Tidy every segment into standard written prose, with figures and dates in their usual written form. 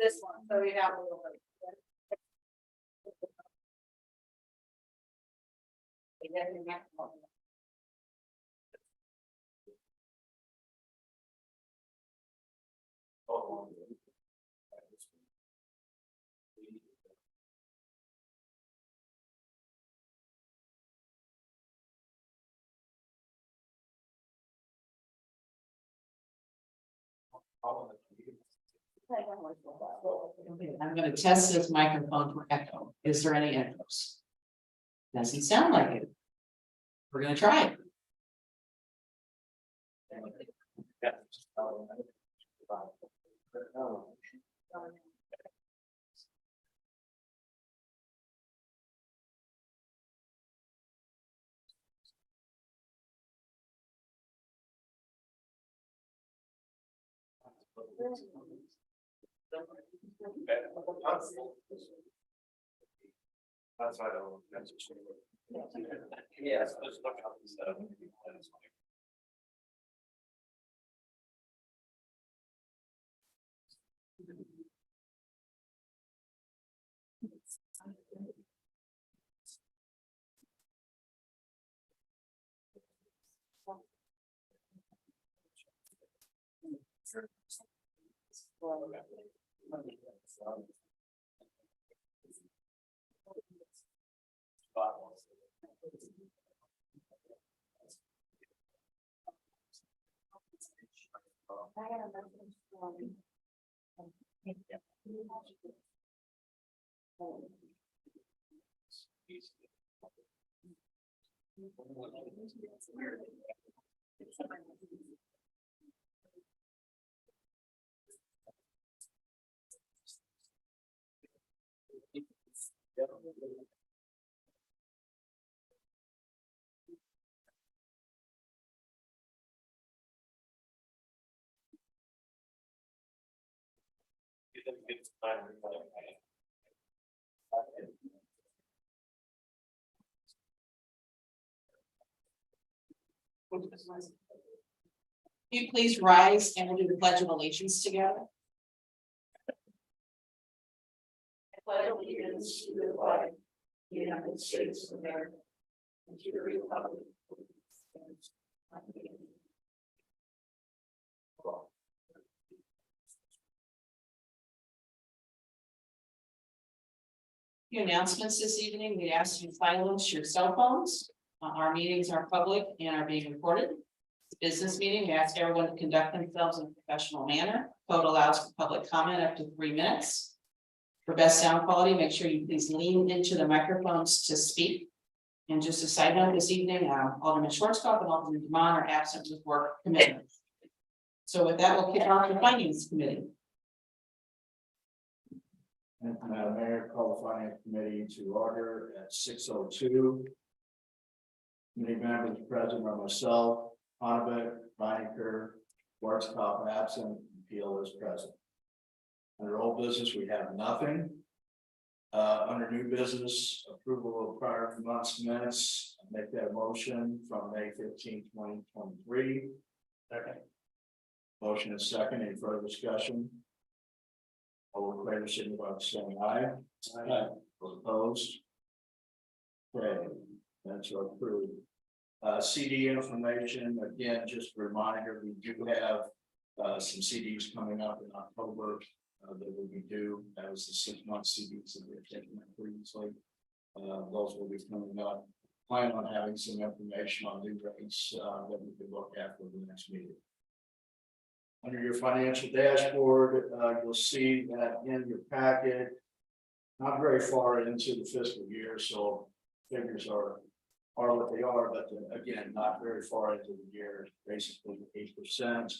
this one, so we have a little bit. Okay, I'm gonna test this microphone for echo. Is there any echoes? Doesn't sound like it. We're gonna try it. That's why I don't. Yes, let's look up instead. Can you please rise and we'll do the Pledge of Allegiance together? I pledge allegiance to the flag of the United States of America and to the republic for which it stands, one nation. Few announcements this evening. We ask you to silence your cell phones. Our meetings are public and are being recorded. It's a business meeting. We ask everyone to conduct themselves in a professional manner. Code allows for public comment up to 3 minutes. For best sound quality, make sure you please lean into the microphones to speak. And just a side note, this evening, Alderman Schwarzkopf and Alderman Demond are absent with work commitments. So with that, we'll kick off the Finance Committee. And Mayor, call the Finance Committee to order at 6:02. Committee members present are myself, Honovic, Poetker, Schwarzkopf absent, and Peel is present. Under old business, we have nothing. Under new business, approval of prior month's minutes, I make that motion from May 15, 2023. Second. Motion is second. Any further discussion? All in favor, signify by saying aye. Aye. Those opposed? Okay, that's approved. CD information, again, just a reminder, we do have some CDs coming up in October that will be due. That was the 6-month CDs that we have taken previously. Those will be coming up. Plan on having some information on new rates that we can look at for the next meeting. Under your financial dashboard, you'll see that in your packet, not very far into the fiscal year, so figures are what they are, but again, not very far into the year, basically 8%.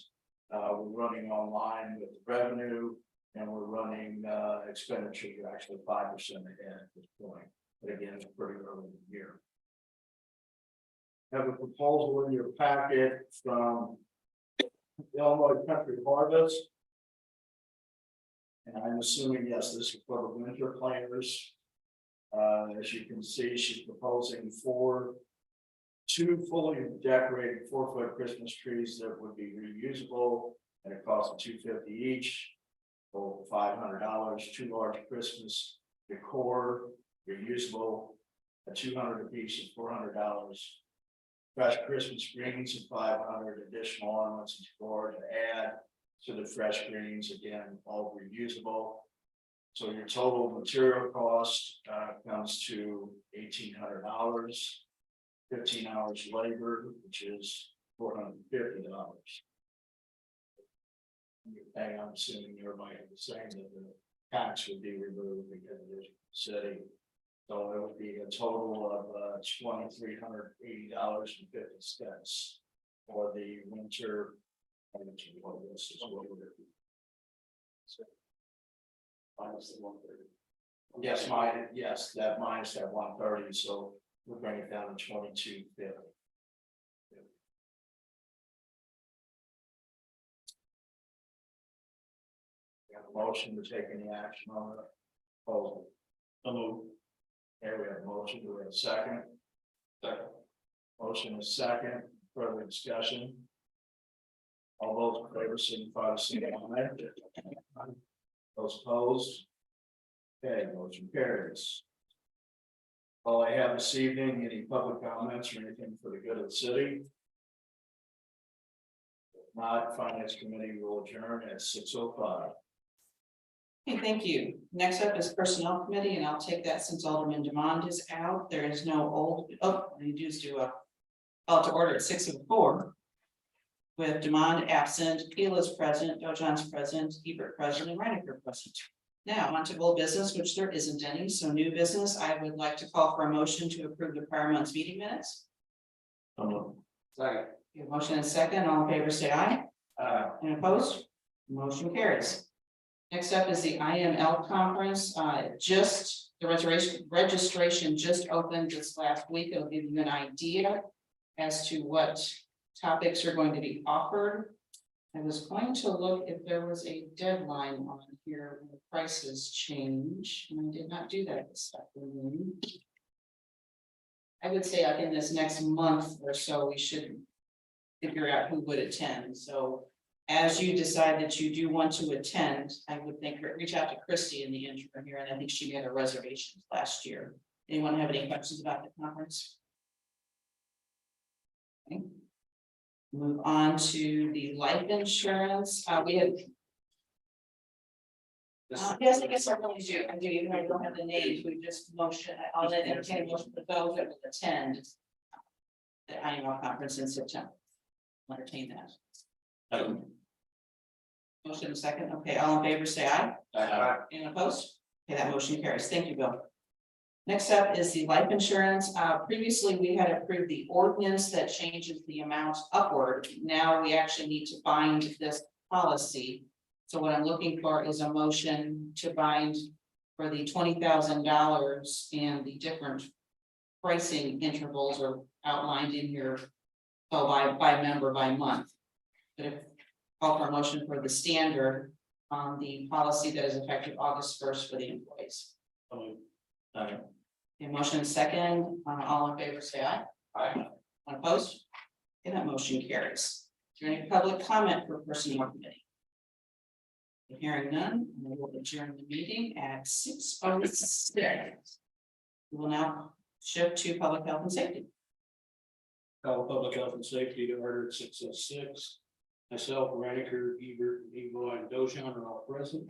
We're running online with the revenue, and we're running expenditures are actually 5% ahead at this point. But again, it's pretty early in the year. Have a proposal in your packet from Illinois Country Harvest. And I'm assuming, yes, this is for the winter planters. As you can see, she's proposing 2 fully decorated 4-foot Christmas trees that would be reusable at a cost of $250 each. for $500, 2 large Christmas decor, reusable, at $200 apiece is $400. Fresh Christmas greens at $500, additional ornaments and decor to add to the fresh greens, again, all reusable. So your total material cost comes to $1,800, 15 hours labor, which is $450. You're paying, I'm assuming everybody is saying that the tax would be removed because it is city. So it would be a total of $2,380.50 for the winter. Minus the 130. Yes, that minus that 130, so we'll bring it down to 2250. Got a motion to take any action on the proposal. Here we have a motion, do we have a second? Second. Motion is second, further discussion. All those in favor signify by saying aye. Those opposed? Okay, motion carries. All I have this evening, any public comments or anything for the good of the city? If not, Finance Committee will adjourn at 6:05. Okay, thank you. Next up is Personnel Committee, and I'll take that since Alderman Demond is out. There is no you just do a call to order at 6:04. With Demond absent, Peel is present, Dojon's present, Ebert present, and Reinecker present. Now, on to old business, which there isn't any, so new business, I would like to call for a motion to approve the prior month's meeting minutes. Second. Your motion is second, all in favor say aye. And opposed? Motion carries. Next up is the IML conference, just the registration just opened this last week. It'll give you an idea as to what topics are going to be offered. I was going to look if there was a deadline on here when the prices change, and I did not do that this afternoon. I would say like in this next month or so, we should figure out who would attend. So as you decide that you do want to attend, I would think reach out to Christy in the interim here, and I think she made a reservation last year. Anyone have any questions about the conference? Okay. Move on to the life insurance. We have. Yes, I guess I really do. I do, even though I don't have the names, we just motion, I'll let entertain a motion for those that will attend the IML conference in September. Entertain that. Motion a second. Okay, all in favor, say aye. Aye. Anyone opposed? Okay, that motion carries. Thank you, Bill. Next up is the life insurance. Previously, we had approved the ordinance that changes the amount upward. Now we actually need to bind this policy. So what I'm looking for is a motion to bind for the $20,000, and the different pricing intervals are outlined in here. So by member by month. But if call for a motion for the standard on the policy that is effective August 1st for the employees. A motion second, all in favor say aye. Aye. Opposed? Okay, that motion carries. Is there any public comment for personnel committee? Hearing none, we will adjourn the meeting at 6:06. We will now shift to public health and safety. Call public health and safety to order at 6:06. Myself, Reinecker, Ebert, Eagle, and Dojon are all present.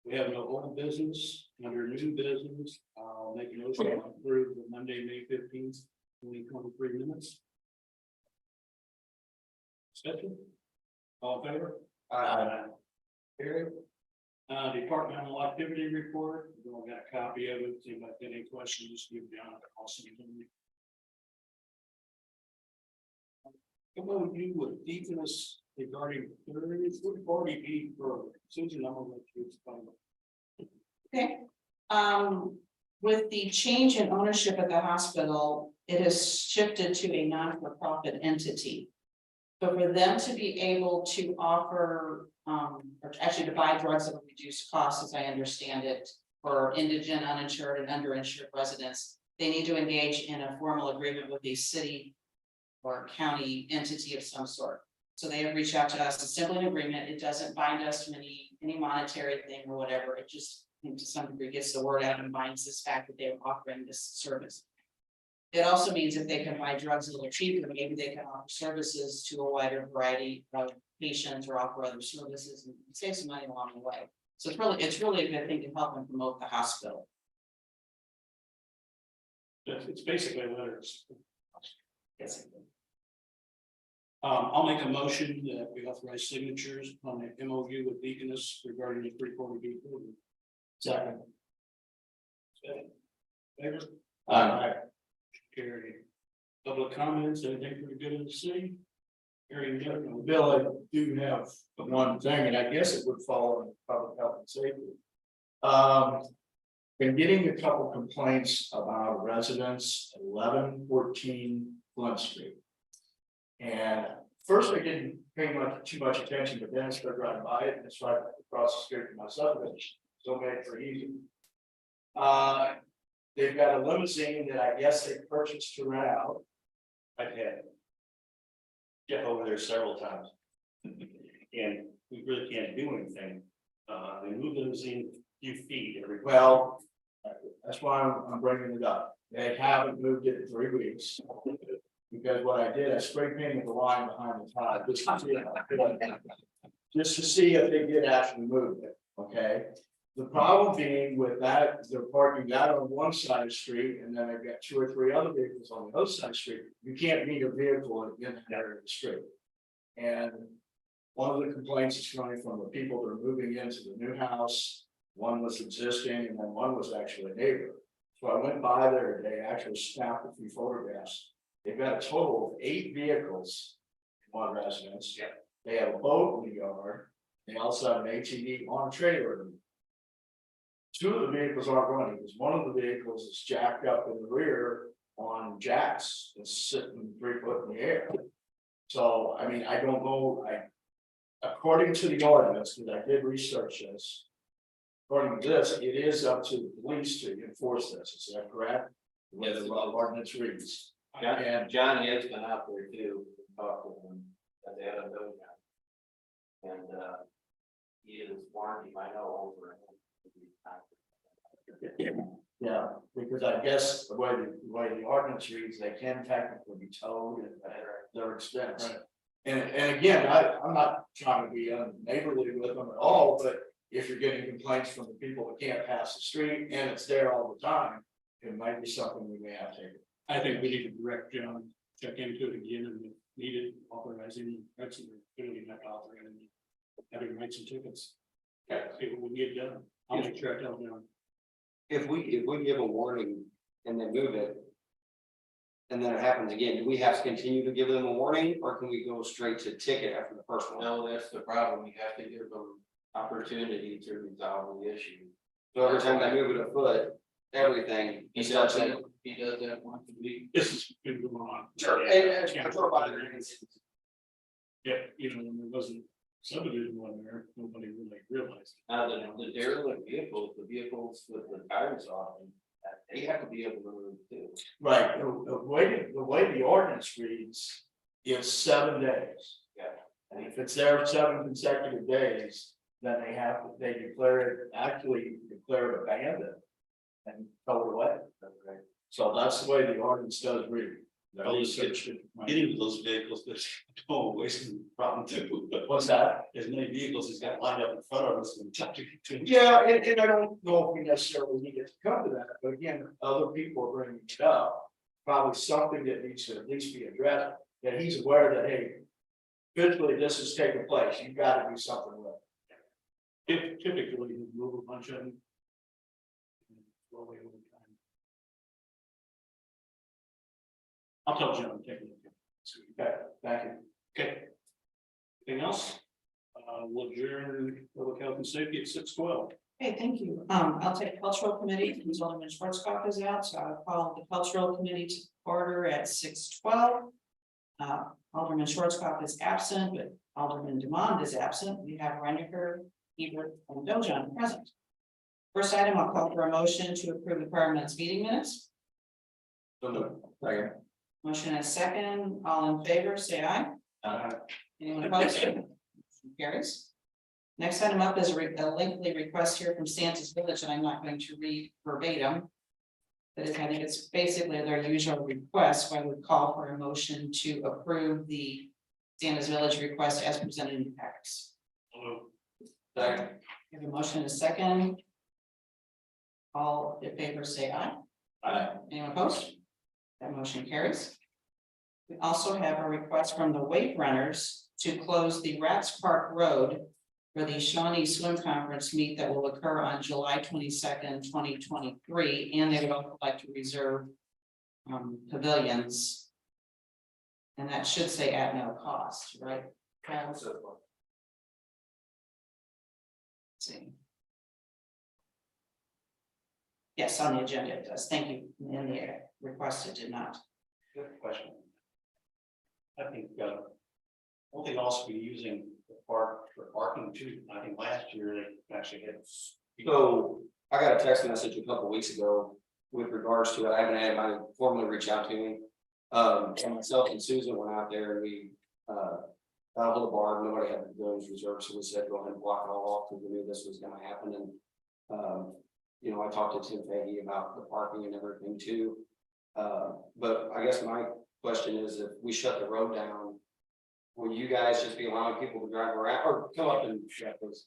We have no old business. Under new business, I'll make a motion to approve the Monday, May 15th, 2023 minutes. Discussion? All in favor? Aye. Carried. Departmental activity report. We all got a copy of it. If you have any questions, just give John a call. Come on, you with deaconess regarding would party be for Susan? I'm gonna let you explain. Okay. With the change in ownership at the hospital, it has shifted to a non-for-profit entity. So for them to be able to offer, or actually to buy drugs at a reduced cost, as I understand it, for indigent, uninsured, and underinsured residents, they need to engage in a formal agreement with a city or county entity of some sort. So they have reached out to us, it's simply an agreement, it doesn't bind us to any monetary thing or whatever, it just, I think to some degree, gets the word out and binds this fact that they're offering this service. It also means if they can buy drugs a little cheaper, maybe they can offer services to a wider variety of patients or offer other services and save some money along the way. So it's really a good thing to help and promote the hospital. It's basically a letter. Yes. I'll make a motion that we authorize signatures on the MOU with Deaconess regarding the 340B program. Second. Favor? Aye. Carried. Public comments, anything for the good of the city? Hearing none. Bill, I do have one thing, and I guess it would fall in public health and safety. Been getting a couple complaints about residents at 1114 Flint Street. And first I didn't pay too much attention, but then I started driving by it, and it's right across the street from my subdivision, so made it for easy. They've got a limousine that I guess they purchased to rent out. I've had Jeff over there several times. And we really can't do anything. They moved the limousine a few feet every. Well, that's why I'm bringing it up. They haven't moved it in 3 weeks. Because what I did, I spray painted the line behind the tire, just to see if they did actually move it, okay? The problem being with that, they're parking that on one side of the street, and then they've got 2 or 3 other vehicles on the other side of the street. You can't meet a vehicle in that area of the street. And one of the complaints is coming from the people that are moving into the new house. One was existing, and then one was actually a neighbor. So I went by there today, actually snapped a few photographs. They've got a total of 8 vehicles in one residence. Yeah. They have a boat in the yard. They also have an ATV on a trailer. 2 of the vehicles aren't running, because one of the vehicles is jacked up in the rear on jacks. It's sitting 3 foot in the air. So, I mean, I don't know, according to the ordinance, because I did research this. According to this, it is up to the police to enforce this, is that correct? Yes, The it is. ordinance reads. Johnny has been out there too, talked with him, and they had a note now. And he is warranty, I know, over. Yeah, because I guess the way the ordinance reads, they can technically be towed at their expense. And again, I'm not trying to be unneighborly with them at all, but if you're getting complaints from the people that can't pass the street and it's there all the time, it might be something we may have to take. I think we need to direct John, check into it again and if needed, authorizing rights and ability not to author and having rights and tickets. See what we can get done. I'll make sure I tell John. If we give a warning and then move it. And then it happens again, do we have to continue to give them a warning, or can we go straight to ticket after the first one? No, that's the problem. You have to give them opportunity to resolve the issue. So every time they move it a foot, everything. He starts does at- that, he does that once a week. This has been going on. Sure, Yeah. patrol by the drains. Yeah, you know, when there wasn't subdivision one there, nobody really realized. Now, the derelict vehicles, the vehicles with the tires off, they have to be able to move too. Right, the way the ordinance reads is 7 days. Yeah. And if it's there 7 consecutive days, then they declare it abandoned. And tow it away. Okay. So that's the way the ordinance does read. The Well, it's research should- Getting to those vehicles, but don't waste the problem too. What's that? As many vehicles he's got lined up in front of us and touching to. Yeah, and I don't know if we necessarily need it to come to that, but again, other people are bringing it up. Probably something that needs to at least be addressed, that he's aware that, hey, physically this is taking place, you've got to do something with it. If typically you move a bunch of them. Slowly over time. I'll tell John, take a look at it. Okay, thank you. Okay. Anything else? We'll adjourn public health and safety at 6:12. Okay, thank you. I'll take cultural committee, because Alderman Schwarzkopf is out, so I'll call the cultural committee to order at 6:12. Alderman Schwarzkopf is absent, but Alderman Demond is absent. We have Reinecker, Hebert, and Dojan present. First item, I'll call for a motion to approve the prior month's meeting minutes. Second. Motion and second, all in favor, say aye. Anyone opposed? Motion carries. Next item up is a lengthy request here from Santa's Village, and I'm not going to read verbatim. But I think it's basically their usual request. I would call for a motion to approve the Santa's Village request as presented in the packets. Second. We have a motion and a second. All in favor say aye. Aye. Anyone opposed? That motion carries. We also have a request from the Wave Runners to close the Rats Park Road for the Shawnee Swim Conference meet that will occur on July 22nd, 2023, and they would also like to reserve pavilions. And that should say at no cost, right? Let's see. Yes, on the agenda it does. Thank you. In the request it did not. Good question. I think, won't they also be using the park for parking too? I think last year they actually had. So I got a text message a couple weeks ago with regards to it. I haven't had anybody formally reach out to me. And myself and Susan went out there and we got a hold of Barb. Nobody had those reserved, so we said go ahead and block it all off because we knew this was going to happen. And you know, I talked to Tim Fahey about the parking and everything too. But I guess my question is, if we shut the road down, will you guys just be allowing people to drive around or come up and shut this?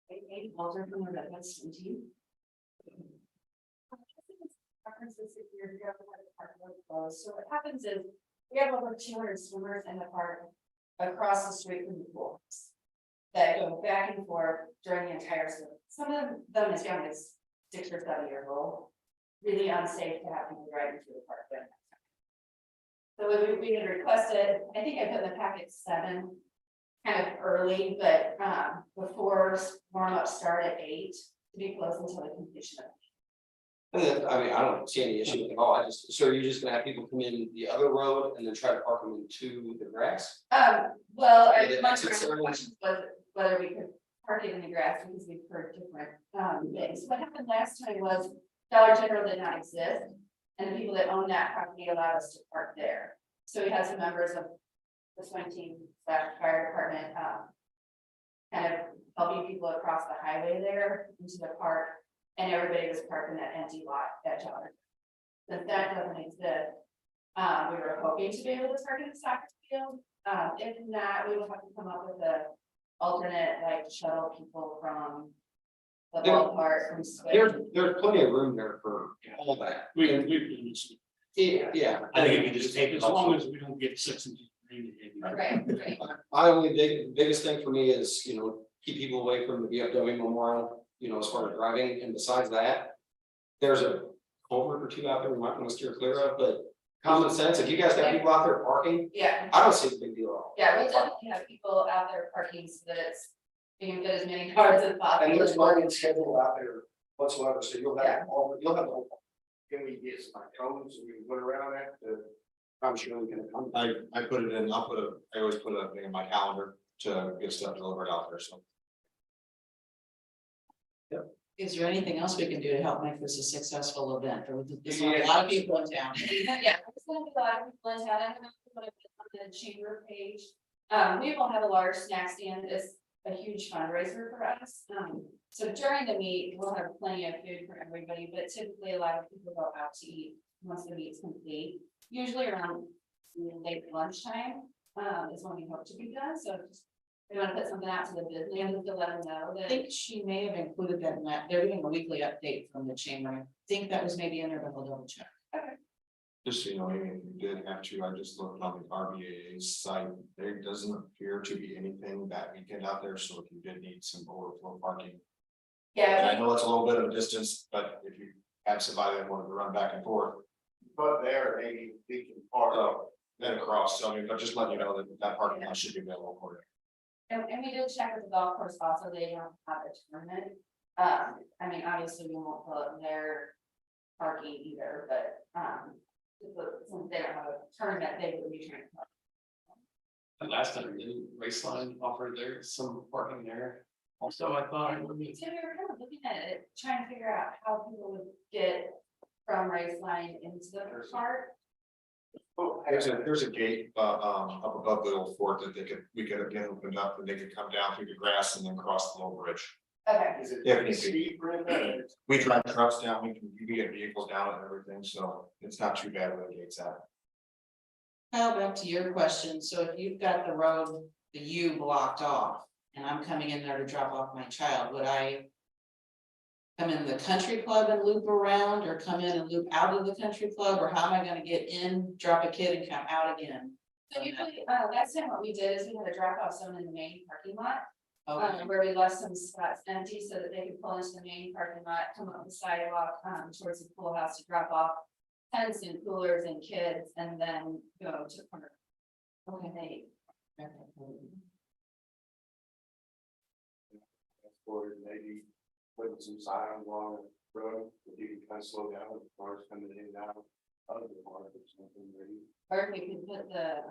Maybe Walter from the Redlands to you. So what happens is we have over 200 swimmers in the park across the street from the pools that go back and forth during the entire swim. Some of them as young as 6 or 7 years old. Really unsafe to have people driving through the park. So we had requested, I think I put in the packet 7, kind of early, but before warm up start at 8 to be closed until the completion of. And then, I mean, I don't see any issue with it at all. So you're just gonna have people come in the other road and then try to park them into the grass? Well, Yeah, my that's first concern. question was whether we could park it in the grass because we've heard different things. What happened last time was Dollar General did not exist. And the people that own that property allowed us to park there. So we had some members of the swim team / fire department, kind of helping people across the highway there into the park. And everybody was parked in that empty lot at Dollar. Since that doesn't exist, we were hoping to be able to park in the soccer field. If not, we would have to come up with a alternate, like shuttle people from the ballpark from Swim. There's plenty of room there for all that. We've done this. Yeah. I think if you just take it As off. long as we don't get 6 inches of rain. Right. My only biggest thing for me is, you know, keep people away from the VFW Memorial, you know, as far as driving, and besides that. There's a culvert or 2 out there we might want to steer clear of, but common sense, if you guys got people out there parking, Yeah, I don't see the big deal at all. yeah, we'll definitely have people out there parking so that it's, you can fit as many cars as possible. And there's parking scheduled out there whatsoever, so you'll have all, you'll have the whole. Can we get some cones and we can put around that to? I'm sure we can come. I put it in, I always put a thing in my calendar to get stuff delivered out there, so. Is there anything else we can do to help make this a successful event? There's a lot of people in town. Yeah, there's gonna be a lot of people in town. I don't know what I put on the chamber page. We will have a large snack stand. It's a huge fundraiser for us. So during the meet, we'll have plenty of food for everybody, but typically a lot of people go out to eat once the meet's complete. Usually around late lunchtime, is when we hope to be done. So just, we want to put something out to the business and to let them know I that. think she may have included that in that. They're doing a weekly update from the chamber. I think that was maybe in there, but we'll double check. Just so you know, even if you did have to, I just looked on the RBA site, there doesn't appear to be anything that weekend out there, so if you did need some overflow parking. And Yeah, I know it's a little bit of a distance, but if you have somebody that wanted to run back and forth, But there, maybe we can park. then across, so I mean, but just letting you know that that parking lot should be available for you. and we did check with the golf course also. They don't have a tournament. I mean, obviously we won't pull up their parking either, but, since they don't have a tournament, they would be trying to. And last time, didn't Raceline offer there some parking there? Also, I thought. So we were kind of looking at it, trying to figure out how people would get from Raceline into the park. There's a gate, up above the old fort that we could again open up and they could come down through the grass and then cross the little bridge. Okay, Is it Yeah, pretty it's- steep, Brenda? We drive trucks down, we can get vehicles down and everything, so it's not too bad where the gate's at. Kyle, back to your question, so if you've got the road, the U blocked off, and I'm coming in there to drop off my child, would I? Come in the country club and loop around, or come in and loop out of the country club, or how am I gonna get in, drop a kid and come out again? so usually, last time what we did is we had to drop off someone in the main parking lot. Okay, Where we left some spots empty so that they could pull into the main parking lot, come up the sidewalk, towards the pool house to drop off. Tents and coolers and kids, and then go to park. Okay. Or maybe putting some signs along the road, that you can kind of slow down with cars coming in and out of the park or something, maybe. Or if we could put the,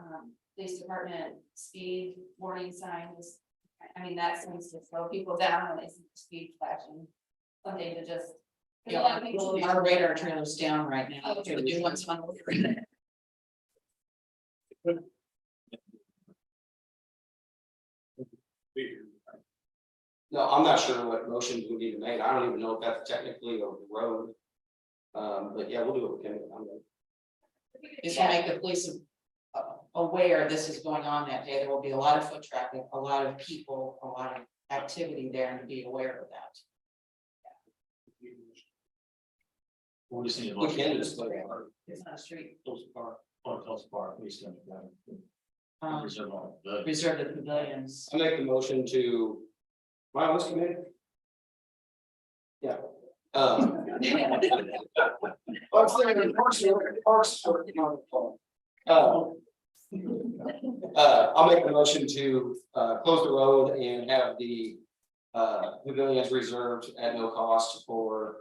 police department speed warning signs. I mean, that seems to slow people down when they see the speed flashing. Something to just. yeah, our radar trailer's down right now, Oh, the new one's on. the radar. No, I'm not sure what motions we need to make. I don't even know if that's technically a road. But yeah, we'll do what we can. Is to make the police aware this is going on that day, there will be a lot of foot traffic, a lot of people, a lot of activity there, and to be aware of that. We just need a We motion. can just put it on. It's not a street. Close park, or close park, we stand down. Reserve all the- Reserve the pavilions. I make the motion to. Wow, what's committee? Yeah. I'll make the motion to close the road and have the pavilions reserved at no cost for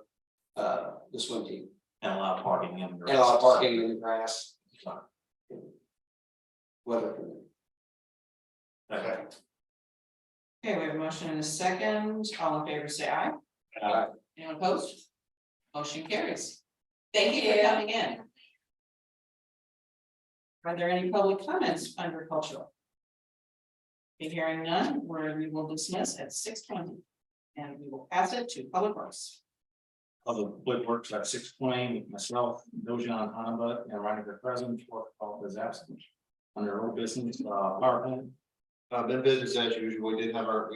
the swim team. And allow parking in. And allow parking in the grass. Weather permitting. Okay. Okay, we have a motion and a second. All in favor, say aye. Anyone opposed? Motion carries. Thank you for coming in. Are there any public comments under cultural? Hearing none, we will dismiss at 6:20. And we will pass it to Public Works. Public Works at 6:20, myself, Dojan Hanabut, and Reiniger present, fourth call is absent. Under old business, power plant. Been business as usual, we've been our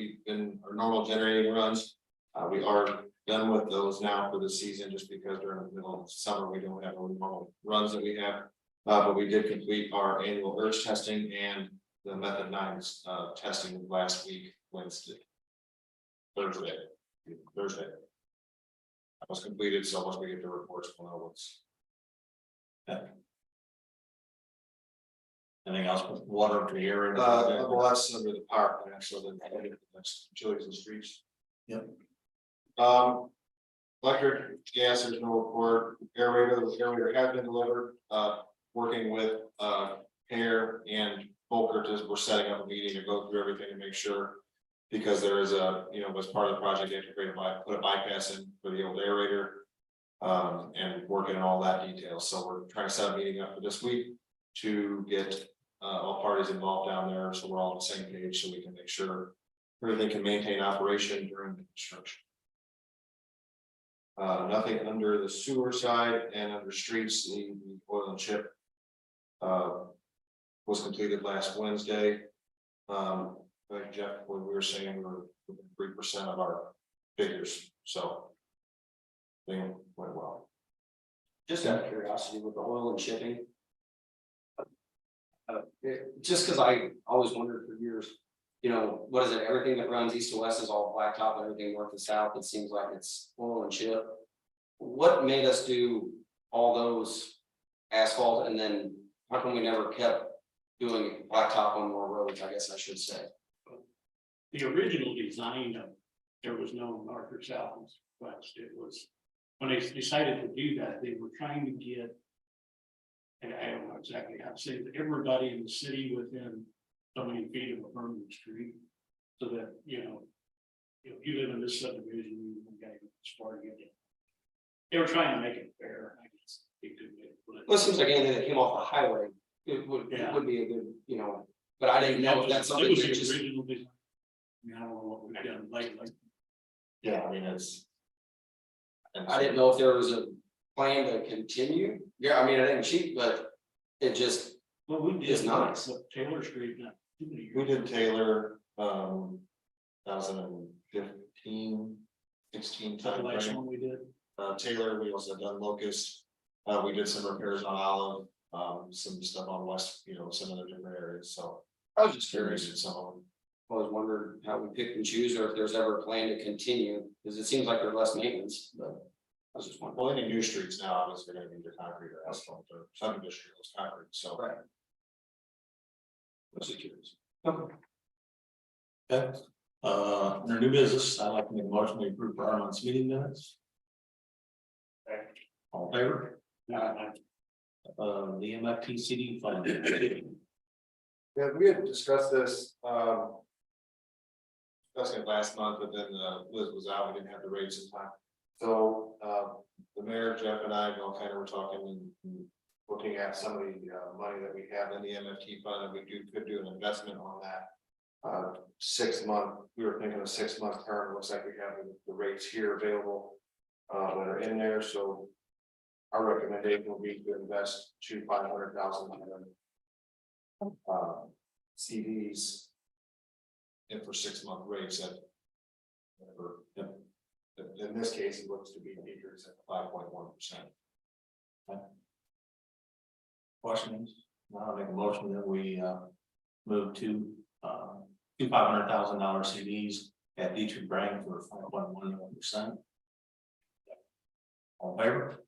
normal generating runs. We are done with those now for the season, just because during the middle of summer, we don't have our normal runs that we have. But we did complete our annual urge testing and the method 9's testing last week, Thursday. That was completed, so once we get the reports, we'll know what's. Anything else with water to air? Well, that's under the power plant, so then that's utilities and streets. Yep. Electric, gas, there's no report. Aerator, the aerator has been delivered, working with, Hair and Poetker, we're setting up a meeting to go through everything and make sure. Because there is a, as part of the project, they have to put a bypass in for the old aerator. And working on all that detail, so we're trying to set a meeting up for this week to get all parties involved down there, so we're all on the same page, so we can make sure everything can maintain operation during the construction. Nothing under the sewer side and under streets, the oil and chip was completed last Wednesday. Like Jeff, what we were saying, we're 3% of our figures, so thing went well. Just out of curiosity with the oil and shipping. Just because I always wondered for years, what is it, everything that runs east to west is all blacktop, and everything north and south, it seems like it's oil and chip. What made us do all those asphalt, and then how come we never kept doing blacktop on more roads, I guess I should say? The original design of, there was no north or south and west, it was, when they decided to do that, they were trying to get. And I don't know exactly how to say it, but everybody in the city within so many feet of a permanent street. So that, if you live in this subdivision, you got to go as far to get it. They were trying to make it fair, I guess, Well, it seems like anything that came off the highway, it would Yeah. be a good, you know, but I didn't know if that's something It was that the just. original design. I mean, I don't know what we've done lately. Yeah, I mean, it's. and I didn't know if there was a plan to continue. Yeah, I mean, it ain't cheap, but it just, Well, we did. It's nice. Taylor Street, not too many years. We did Taylor, 2015, 16 The last timeframe. one we did. Taylor, we also done Locust. We did some repairs on Olive, some stuff on West, you know, some other different areas, so. I was just We curious. did some of them. I was wondering how we pick and choose, or if there's ever a plan to continue, because it seems like there's less maintenance, but I was just wondering. Well, any new streets now, obviously, they're gonna be either concrete or asphalt, or some industry was concrete, so. Right. I was just curious. Okay, under new business, I'd like to make a motion to approve our month's meeting minutes. All in favor? The MFTCD fund. Yeah, we had discussed this, discussing it last month, but then Liz was out, we didn't have the rates in time. So, the mayor, Jeff and I, all kind of were talking and looking at some of the money that we have in the MFT fund, and we could do an investment on that. 6 month, we were thinking a 6 month term, looks like we have the rates here available that are in there, so. Our recommendation will be to invest to 500,000 CDs. And for 6 month rates at. whatever, in this case, it looks to be decreased at 5.1%. Questions? Now I'll make a motion that we move to two $500,000 CDs at Dietrich Brand for 5.11%. All in favor?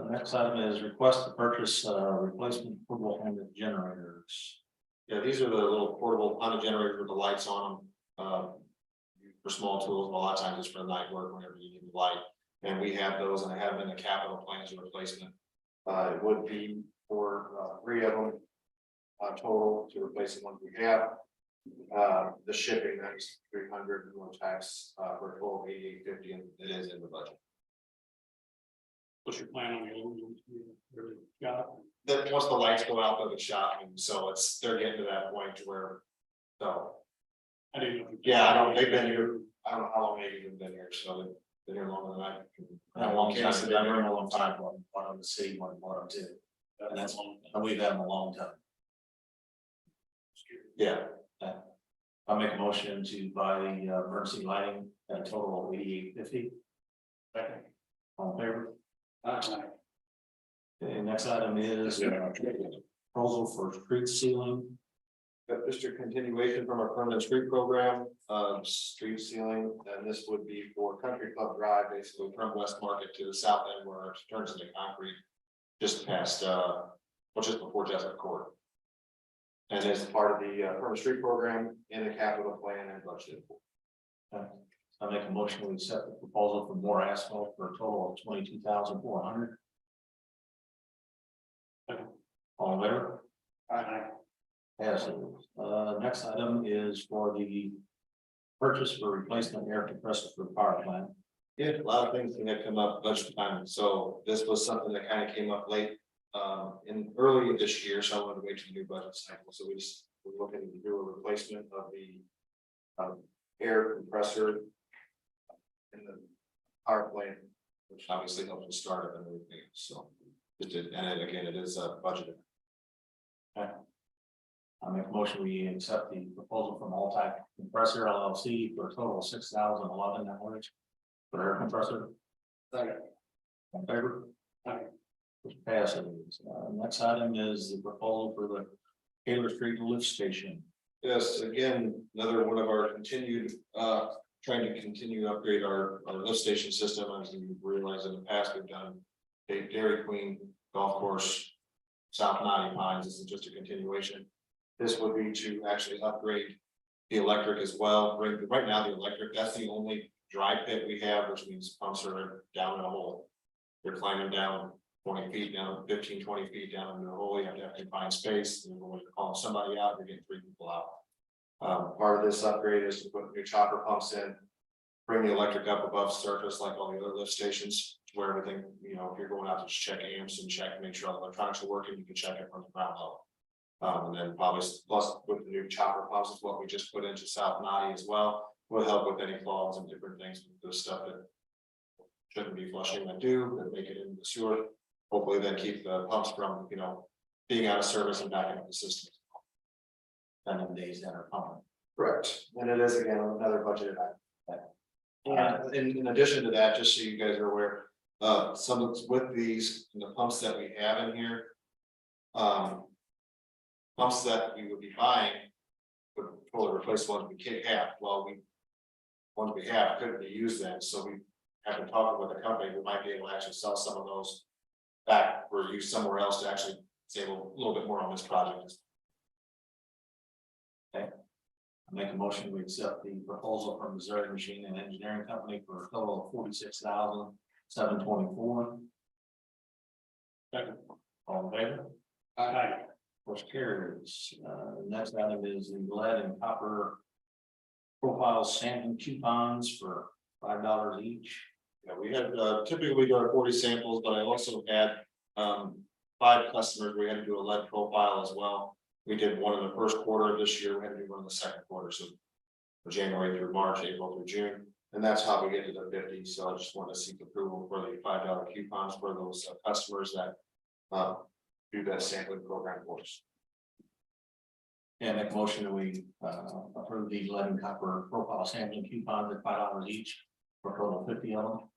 Next item is request to purchase replacement portable Honda generators. Yeah, these are the little portable Honda generators with the lights on them. For small tools, but a lot of times it's for night work whenever you need the light. And we have those, and I have them in the capital plans of replacement. It would be for 3 of them. Total to replace the ones we have. The shipping, that's 300 more tax for a total of 88.50, and it is in the budget. What's your plan on your own? Really got Then once the lights go out, they'll get shot, and so they're getting to that point where. So, I didn't know. yeah, I don't, they've been here, I don't know how long they've even been here, so they've been here longer than I can. How long Can't time? say I've they've been been here here a long time, one on the city, one on two. And that's, and we've had them a long time. Yeah, I'll make a motion to buy the emergency lighting at a total of $88.50. All in favor? Okay, next item is proposal for street ceiling. but just a continuation from our permanent street program, street ceiling, and this would be for Country Club Drive, basically from West Market to the south end where it turns into concrete. Just past, just before Jessup Court. And as part of the permanent street program in the capital plan and budget. I make a motion to accept the proposal for more asphalt for a total of $22,400. All in favor? Passes. Next item is for the purchase for replacement air compressor for the power plant. Yeah, a lot of things that come up budget time, so this was something that kind of came up late. In early this year, so I wanted to wait till the new budget cycle, so we're looking to do a replacement of the. Air compressor. In the power plant, which obviously helps us start it and everything, so. And again, it is budgeted. I make a motion we accept the proposal from All Type Compressor LLC for a total of $6,011 for air compressor. Second. In favor? Which passes. Next item is the proposal for the Taylor Street lift station. Yes, again, another one of our continued, trying to continue to upgrade our lift station system, as you realize in the past, we've done. A Dairy Queen Golf Course, South Naughty Pines, this is just a continuation. This would be to actually upgrade the electric as well, right now the electric, that's the only dry pit we have, which means pumps are down in a hole. They're climbing down 20 feet down, 15, 20 feet down into the hole, you have to have confined space, and when you're calling somebody out, you're getting 3 people out. Part of this upgrade is to put new chopper pumps in. bring the electric up above surface like all the other lift stations, where everything, you know, if you're going out to just check amps and check, make sure all the electronics are working, you can check it from the ground level. And then probably plus with the new chopper pumps is what we just put into South Nadi as well, will help with any clogs and different things, with the stuff that shouldn't be flushing that do, that make it into the sewer. Hopefully then keep the pumps from, you know, being out of service and backing up the system. Then in days that are pumping. Correct, and it is again another budgeted item. And in addition to that, just so you guys are aware, some of with these, and the pumps that we have in here. Pumps that we would be buying would totally replace ones we can't have, ones we have couldn't be used then, so we have been talking with a company who might be able to actually sell some of those back or use somewhere else to actually save a little bit more on this project. I make a motion to accept the proposal from Missouri Machine and Engineering Company for a total of $46,724. Second. All in favor? Aye. Motion carries. Next item is the lead and copper profile sampling coupons for $5 each. Yeah, we had typically done 40 samples, but I also had 5 customers. We had to do a lead profile as well. We did one in the first quarter of this year. We had to do one in the second quarter. So January through March, April through June. And that's how we get to the 50. So I just want to seek approval for the $5 coupons for those customers that do that sampling program for us. And make a motion that we approve the lead and copper profile sampling coupons at $5 each for a total of 50 of them.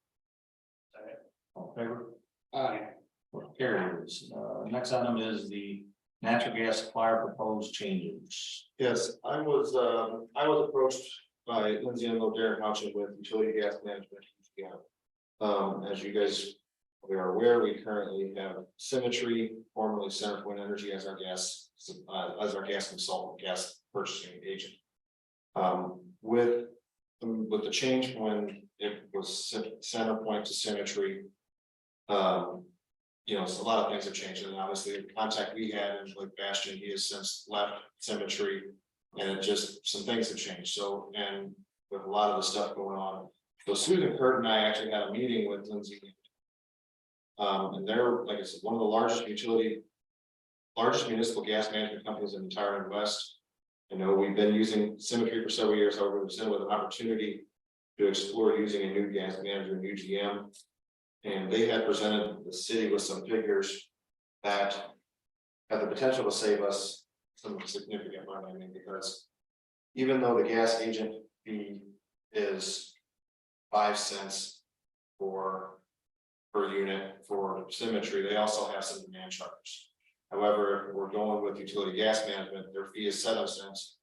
All in favor? Aye. Motion carries. Next item is the natural gas supplier proposed changes. Yes, I was approached by Lindsay and Darren Houchin with utility gas management. As you guys are aware, we currently have Symmetry, formerly Centerpoint Energy, as our gas consultant, gas purchasing agent. With the change when it was Centerpoint to Symmetry, you know, so a lot of things have changed, and obviously the contact we had and like Bastion, he has since left Symmetry, and it just some things have changed. So, and with a lot of the stuff going on, so Susan Kurt and I actually had a meeting with Lindsay. And they're, like I said, one of the largest municipal gas management companies in the entire Midwest. I know we've been using Symmetry for several years, however, we've been with an opportunity to explore using a new gas manager, a new GM. And they had presented the city with some figures that have the potential to save us some significant money. I mean, because even though the gas agent fee is 5 cents per unit for Symmetry, they also have some demand charges. However, if we're going with utility gas management, their fee is 7 cents.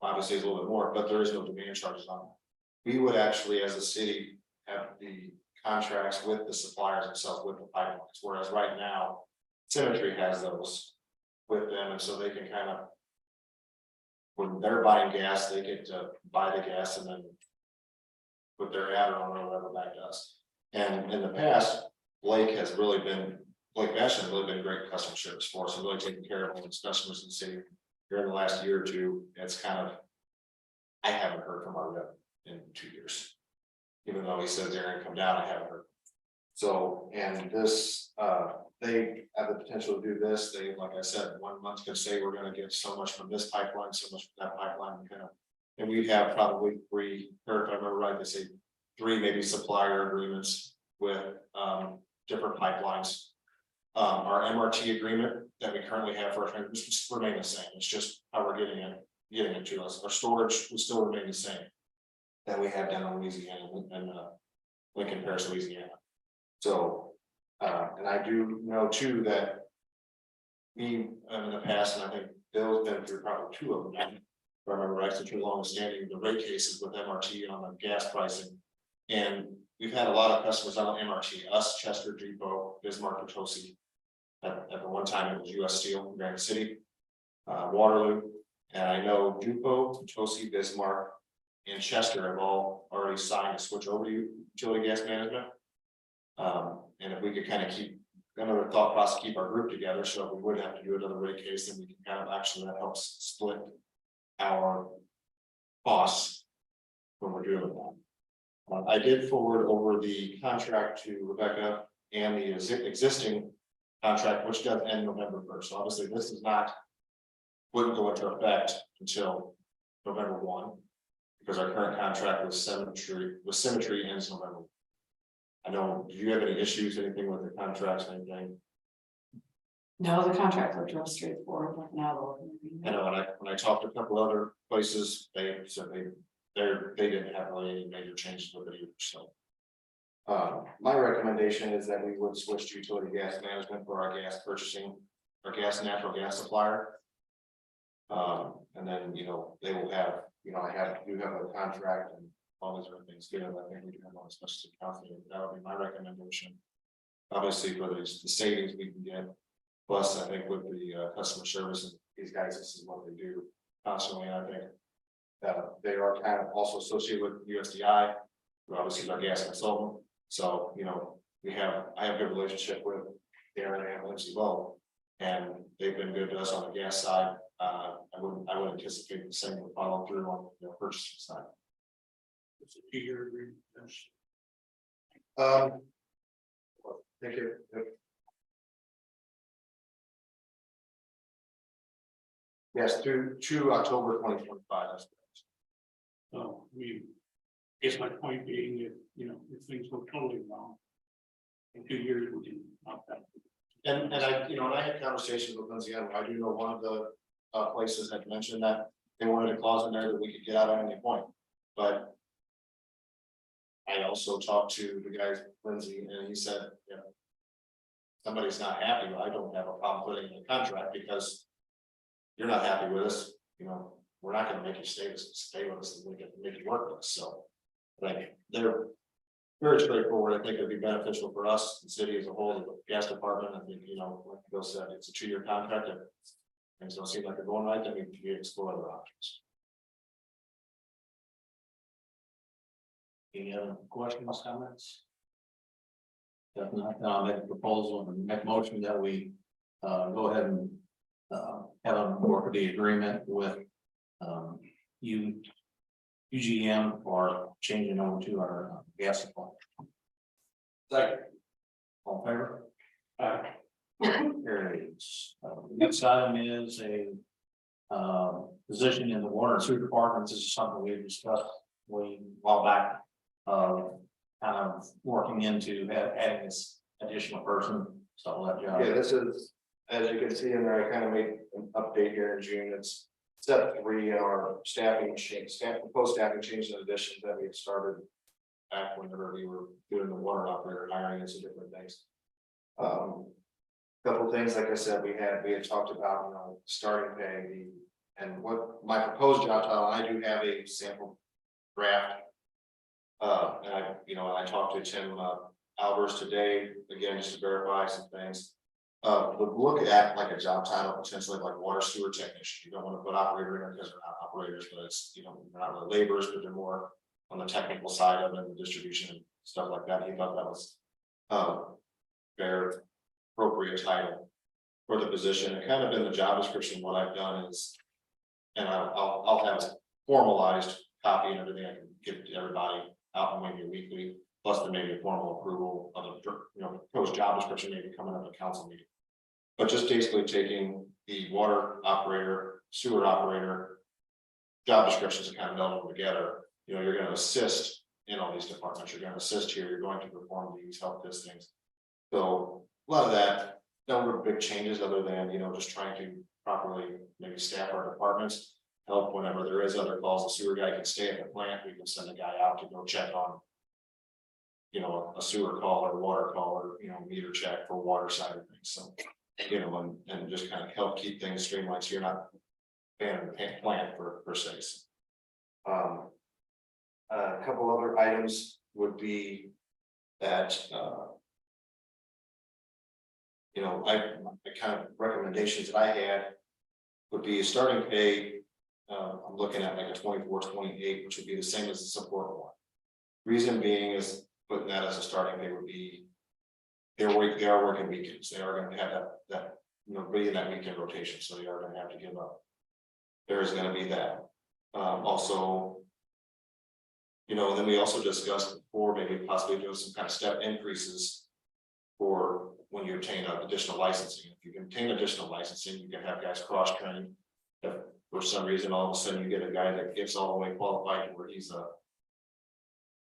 Obviously, it's a little bit more, but there is no demand charges on it. We would actually, as a city, have the contracts with the suppliers themselves with the pipelines, whereas right now, Symmetry has those with them, and so they can kind of, when they're buying gas, they get to buy the gas and then put their ad on or whatever back to us. And in the past, Blake Bastion has really been great customer service for us and really taking care of all these customers in the city. During the last year or two, it's kind of, I haven't heard from our rep in 2 years. Even though he says they're gonna come down, I haven't heard. So, and this, they have the potential to do this. They, like I said, 1 month can say we're gonna get so much from this pipeline, so much from that pipeline, kind of. And we have probably 3, or if I remember right, they say 3 maybe supplier agreements with different pipelines. Our MRT agreement that we currently have for our transmission will remain the same. It's just how we're getting it to us. Our storage will still remain the same that we have down in Louisiana and Lincoln Parish, Louisiana. So, and I do know too that we in the past, and I think Bill's been through probably 2 of them. If I remember right, since you're long standing the rate cases with MRT on the gas pricing, and we've had a lot of customers on MRT, us, Chester, Depot, Bismarck, Potosi. At the one time it was US Steel, Granite City, Waterloo, and I know Depot, Potosi, Bismarck, and Chester have all already signed to switch over to utility gas management. And if we could kind of keep another thought process, keep our group together, so if we would have to do another rate case, then we can kind of actually, that helps split our costs when we're doing that. I did forward over the contract to Rebecca and the existing contract, which does end November 1st. So obviously, this is not, wouldn't go into effect until November 1, because our current contract with Symmetry ends November 1. I know, do you have any issues, anything with the contracts, anything? No, the contract looked real straightforward, like now. I know, when I talked to a couple other places, they said they didn't have really any major changes with it either, so. My recommendation is that we would switch to utility gas management for our gas purchasing, our natural gas supplier. And then, you know, they will have, you know, do have a contract and all these other things good. I think we can have on as much as confident. That would be my recommendation. Obviously, for the savings we can get. Plus, I think with the customer service and these guys, this is what they do constantly. I think that they are kind of also associated with USDI, who obviously is our gas consultant. So, you know, I have a good relationship with Darren and Lindsay Lowe, and they've been good to us on the gas side. I would anticipate the same will follow through on the purchasing side. It's a 2-year agreement. Thank you. Yes, through October 2025. That's correct. So I guess my point being, if, you know, if things go totally wrong, in 2 years, we can opt out. And I had conversations with Lindsay, and I do know one of the places had mentioned that they wanted a clause in there that we could get out at any point, but I also talked to the guy, Lindsay, and he said, you know, somebody's not happy, I don't have a problem putting in a contract because you're not happy with us, you know, we're not gonna make you stay with us, and we can make you work with us, so. Like, they're very straightforward. I think it'd be beneficial for us, the city as a whole, the gas department. I think, you know, like Bill said, it's a 2-year contract. If things don't seem like they're going right, then we can explore other options. Any other questions, comments? If not, then I'll make a proposal and make a motion that we go ahead and have a work the agreement with UGM for changing over to our gas supply. Second. All in favor? Carries. Next item is a position in the water and sewer departments. This is something we discussed a while back. Kind of working into adding this additional person. So I'll let John. Yeah, this is, as you can see in there, I kind of made an update here in June. It's step 3 in our staffing change, proposed staffing change and additions that we had started back whenever we were doing the water operator hiring and some different things. Couple things, like I said, we had talked about, you know, starting pay, and what my proposed job title. I do have a sample draft. And I talked to Tim Albers today, again, just to verify some things. But look at like a job title, potentially like water sewer technician. You don't want to put operator in there because they're not operators, but it's, you know, they're not really laborers, but they're more on the technical side of it, the distribution and stuff like that. He thought that was very appropriate title for the position. And kind of in the job description, what I've done is, and I'll have a formalized copy and everything I can give to everybody out and maybe weekly, plus then maybe a formal approval of the, you know, proposed job description maybe coming up at council meeting. But just basically taking the water operator, sewer operator job descriptions and kind of meld them together. You know, you're going to assist in all these departments. You're going to assist here. You're going to perform these, help this things. So a lot of that, no real big changes other than, you know, just trying to properly maybe staff our departments, help whenever there is other calls. The sewer guy can stay at the plant. We can send a guy out to go check on, you know, a sewer call or water call or, you know, meter check for water side of things. So, you know, and just kind of help keep things streamlined. So you're not banning the plant per se. A couple other items would be that, you know, the kind of recommendations that I had would be a starting pay. I'm looking at like a 24-28, which would be the same as the support one. Reason being is putting that as a starting pay would be they are working weekends. They are going to have that you know, be in that weekend rotation, so they are going to have to give up. There is going to be that. Also, You know, and then we also discussed before, maybe possibly doing some kind of step increases. For when you obtain additional licensing, if you can obtain additional licensing, you can have guys cross trained. If for some reason, all of a sudden you get a guy that gets all the way qualified where he's a.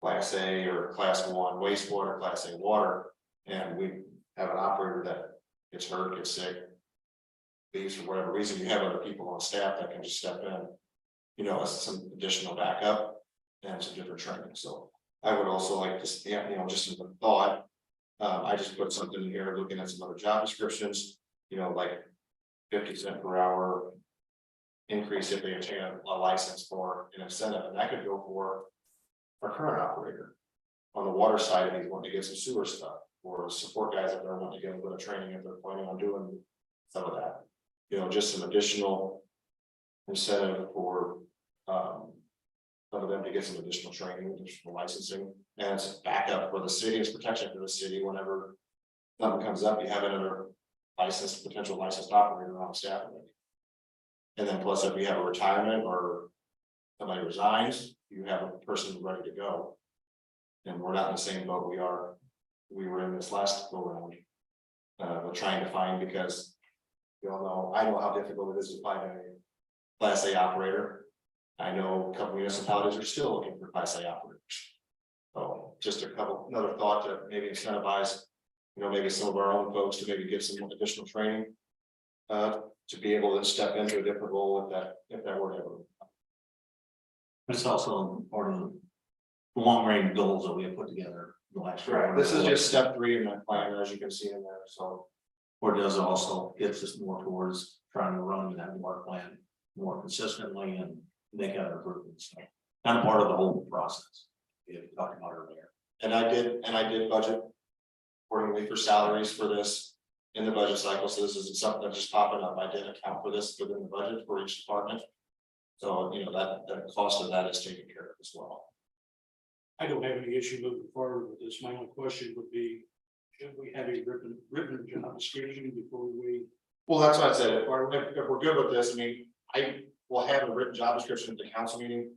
Class A or Class 1 wastewater, Class A water, and we have an operator that gets hurt, gets sick. Leaves for whatever reason, you have other people on staff that can just step in. You know, as some additional backup and some different training, so I would also like to, yeah, you know, just as a thought. I just put something in here, looking at some other job descriptions, you know, like 50 cents per hour. Increase if they obtain a license for an incentive, and that could go for our current operator. On the water side, if he's wanting to get some sewer stuff, or support guys that are wanting to get a little bit of training if they're planning on doing some of that. You know, just some additional incentive for some of them to get some additional training, additional licensing, and it's backup for the city, it's protection for the city whenever something comes up, you have another licensed, potential licensed operator on staff already. And then plus if we have a retirement or somebody resigns, you have a person ready to go. And we're not in the same boat we were in this last go round. We're trying to find, because you all know, I know how difficult it is to find a Class A operator. I know a couple municipalities are still looking for Class A operators. So just another thought to maybe incentivize, you know, maybe some of our own folks to maybe get some additional training. To be able to step into a different role if that were to ever. But it's also part of the long range goals that we have put together. The last year. This is just step 3 in that plan, as you can see in there, so. Or does also gets us more towards trying to run that work plan more consistently and make other improvements. So kind of part of the whole process we had talked about earlier. And I did budget accordingly for salaries for this in the budget cycle, so this isn't something that's just popping up. I did account for this within the budget for each department. So, you know, that the cost of that is taken care of as well. I don't have any issue moving forward with this. My only question would be, should we have a written job description before we? Well, that's what I said, if we're good with this, I mean, I will have a written job description at the council meeting.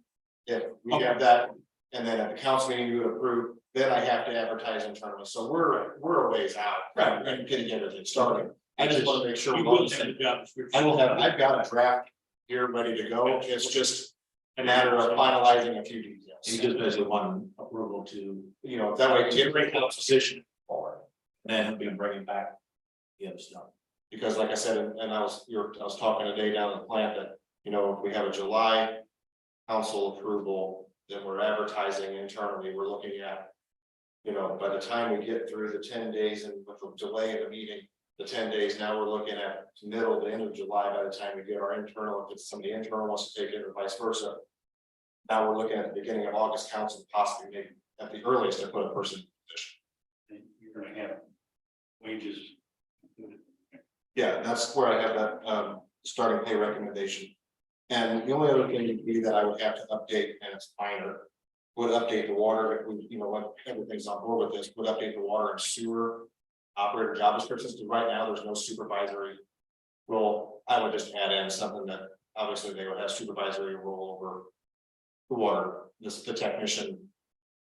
If we have that, and then at the council meeting, you would approve, then I have to advertise internally, so we're a ways out. Right. And getting everything started. I just want to make sure. You we're on will the have same- a job description. I've got a draft here ready to go, it's just a matter of finalizing a few details. You just basically want approval to You know, that way, get bring the position forward. then we can bring it back. The other stuff. Because like I said, and I was talking today down in the plant that, you know, if we have a July council approval, then we're advertising internally, we're looking at, you know, by the time we get through the 10 days and with the delay of the meeting, the 10 days, now we're looking at middle to end of July by the time we get our internal, if it's somebody internal wants to take it or vice versa. Now we're looking at the beginning of August council, possibly maybe at the earliest to put a person in position. You're gonna have wages. Yeah, that's where I have that starting pay recommendation. And the only other thing would be that I would have to update, and it's minor, would update the water, if we, you know, when everything's on board with this, would update the water and sewer operator job descriptions, because right now there's no supervisory role. I would just add in something that obviously they would have supervisory role over the water, the technician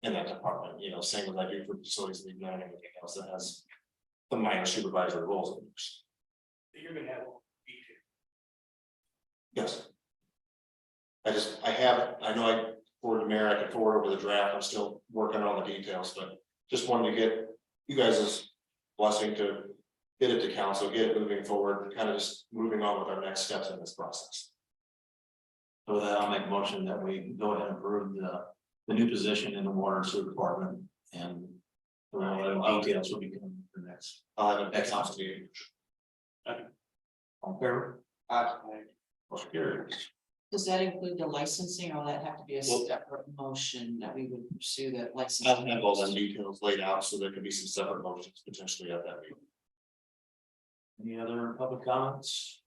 in that department, you know, same as I do for facilities lead and everything else that has the minor supervisory roles. You're gonna have all the details. Yes. I know I forwarded Mayor, I can forward over the draft, I'm still working on the details, but just wanted to get you guys' blessing to get it to council, get it moving forward, kind of just moving on with our next steps in this process. So with that, I'll make a motion that we go ahead and approve the new position in the water and sewer department and. Details will be coming for next. I'll have an next council meeting. On favor? Motion carries. Does that include the licensing, or will that have to be a separate motion that we would pursue that license? I'll have all them details laid out, so there could be some separate motions potentially at that meeting. Any other public comments?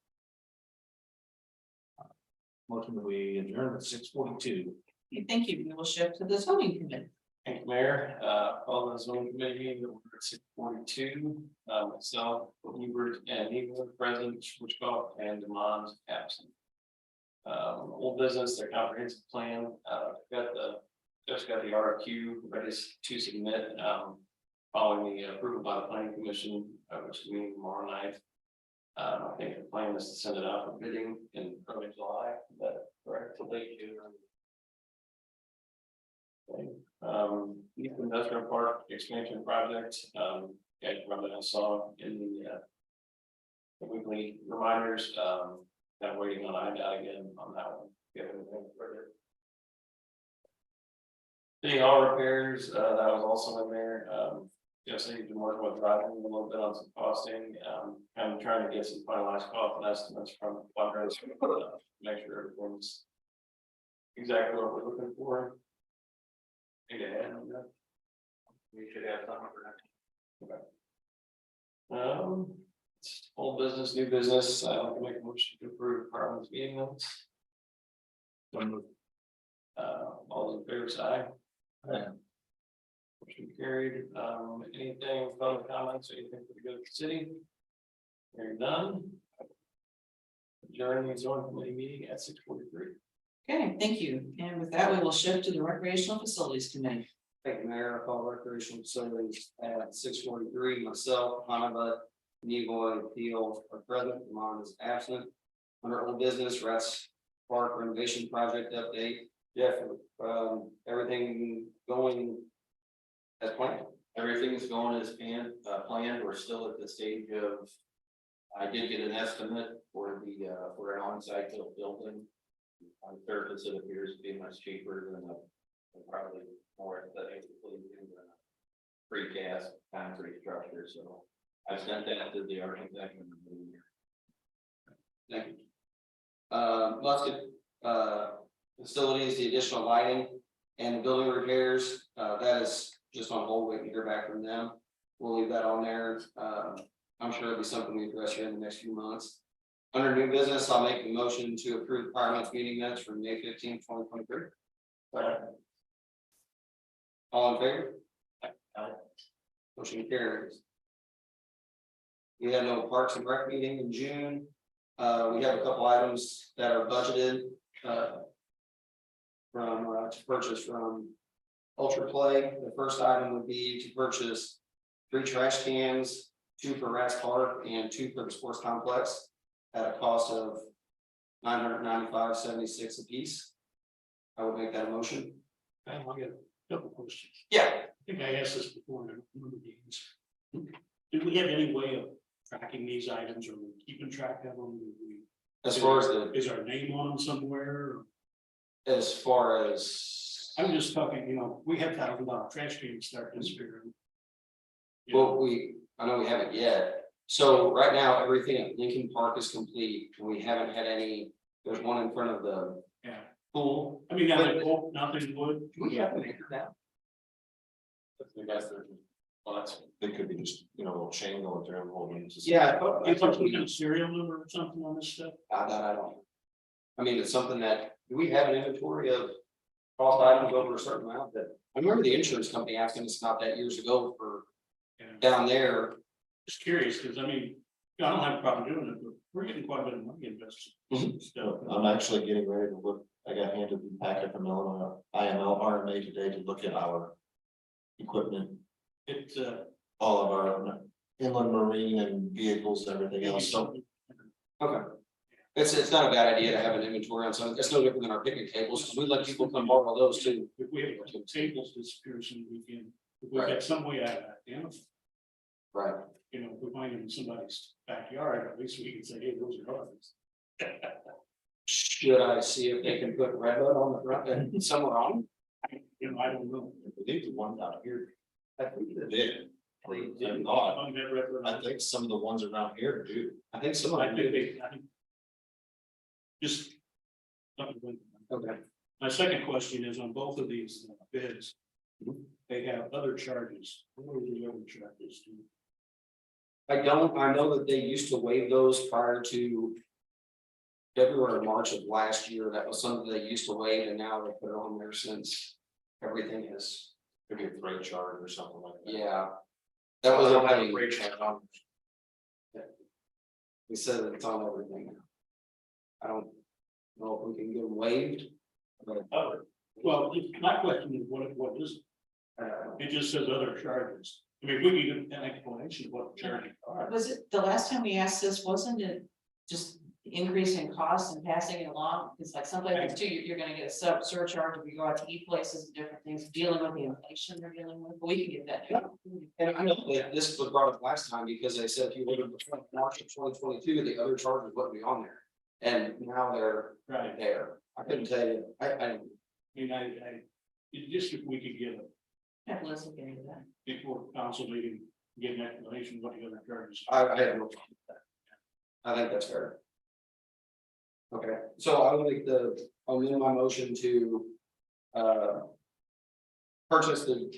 Motion that we adjourn at 6:42. Okay, thank you. We will shift to the zoning committee. Thank you, Mayor. Call the zoning committee meeting that we're at 6:42. Myself, Hubert and Eagle present, Switchcoff and Demond absent. Old business, their comprehensive plan, got the just got the RFQ ready to submit, following the approval by the planning commission, which is meeting tomorrow night. I think the plan is to send it out for bidding in early July, but correct to late June. Okay. East Industrial Park expansion project, yeah, probably I saw in the weekly reminders, I'm waiting on IDOT again on that one. If you have anything further. City hall repairs, that was also in there, just need to work with driving a little bit on some costing, I'm trying to get some finalized cost and estimates from fundraisers, make sure everything's exactly what we're looking for. Need to add on that. We should have something for that. Okay. Old business, new business, I like to make a motion to approve department's meeting notes. All those in favor say aye. Motion carried, anything, public comments, or anything for the good of the city? Hearing none. Adjourn the zoning committee meeting at 6:43. Okay, thank you. And with that, we will shift to the recreational facilities committee. Thank you, Mayor. I call recreational facilities at 6:43. Myself, Pamela, Nebo, Peel are present. Lamont is absent. Under old business, Rats Park renovation project update. Jeff, everything going as planned? Everything is going as planned. We're still at the stage of. I did get an estimate for for an on-site building. On the surface, it appears to be much cheaper than probably more aesthetically pleasing than a precast concrete structure. So I sent that to the architect. Thank you. Let's get, facilities, the additional lighting and building repairs, that is just on hold, waiting to hear back from them. We'll leave that on there. I'm sure it'll be something we address here in the next few months. Under new business, I'll make the motion to approve department's meeting minutes from May 15th, 2023. All in favor? Motion carries. We have no Parks and Rec meeting in June. We have a couple items that are budgeted to purchase from Ultra Play. The first item would be to purchase 3 trash cans, 2 for Rats Park and 2 for the sports complex at a cost of $995.76 a piece. I would make that a motion. I get a couple questions. Yeah. I think I asked this before, and I don't remember the answer. Do we have any way of tracking these items, or keeping track of them? As far as the, Is our name on them somewhere? as far as, I'm just talking, we have $1,000 trash cans start disappearing. well, I know we haven't yet. So right now, everything at Lincoln Park is complete, and we haven't had any, there's one in front of the Yeah, pool. I mean, nothing would. We have to make that. I guess there's, well, they could be just, a little chain going through and holding. Yeah. Is there some kind of serial number or something on this stuff? That I don't. I mean, it's something that, do we have an inventory of cost items over a certain amount that, I remember the insurance company asking us about that years ago for Yeah. down there. Just curious, because I mean, I don't have a problem doing it, but we're getting quite a bit of money invested. Mhm. Stuff. I'm actually getting ready to look, I got handed the packet from Illinois, IML RMA today to look at our equipment, It's all of our inland marine and vehicles and everything else. So Okay. It's not a bad idea to have an inventory on something. It's no different than our picnic tables, because we let people come borrow those too. if we have some tables disappear some weekend, if we got some way out of that, Right. if we find them in somebody's backyard, at least we can say, hey, those are ours. Should I see if they can put redwood on the front and somewhere on? I don't know. I believe the one down here, I think they did. I I think some of the ones around here do. I think some of I them think do. they. Just. Okay. My second question is on both of these bids. They have other charges. What are the other charges? I know that they used to waive those prior to February or March of last year. That was something they used to waive, and now they put it on there since everything is, Could be a freight charge or something like that. yeah. That was They'll have a only, freight charge on. we said that it's on everything now. I don't know if we can get them waived, but Well, my question is, what is it? It just says other charges. I mean, we need an explanation of what the charges are. Was it, the last time we asked this, wasn't it just increase in costs and passing it along? It's like sometimes too, you're gonna get a surcharge if you go out to eat places and different things, dealing with the inflation they're dealing with, but we can get that. And I know that this was brought up last time because they said if you look at the March of 2022, the other charges wouldn't be on there. And now they're Right. there. I couldn't tell you, I mean, it's just if we could get a, Have Liz look into that. before council meeting, get an explanation of what the other charges I are. have no problem with that. I think that's fair. Okay, so I will I'll amend my motion to purchase the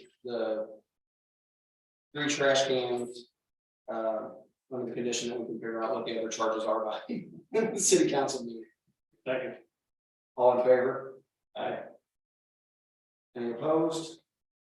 3 trash cans under the condition that we can figure out what the other charges are by the city council meeting. Second. All in favor? Aye. Any opposed?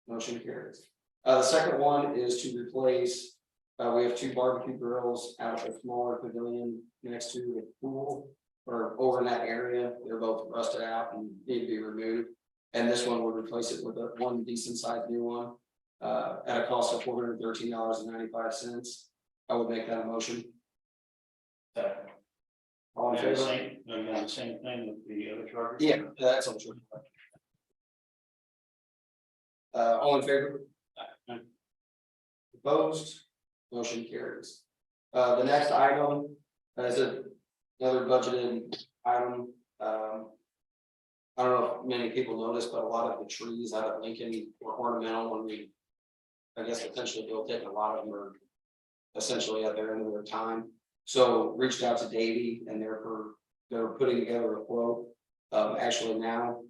Motion carries. The second one is to replace, we have 2 barbecue grills out of a smaller pavilion next to the pool. Or over in that area, they're both rusted out and need to be removed. And this one would replace it with one decent sized new one. At a cost of $413.95. I would make that a motion. All in favor? The same thing with the other charges? Yeah, that's all true. All in favor? Aye. Opposed? Motion carries. The next item is another budgeted item. I don't know if many people noticed, but a lot of the trees out of Lincoln were ornamental when we, I guess, essentially built it. A lot of them are essentially at their end of their time. So reached out to Davey and they're putting together a quote. Actually now,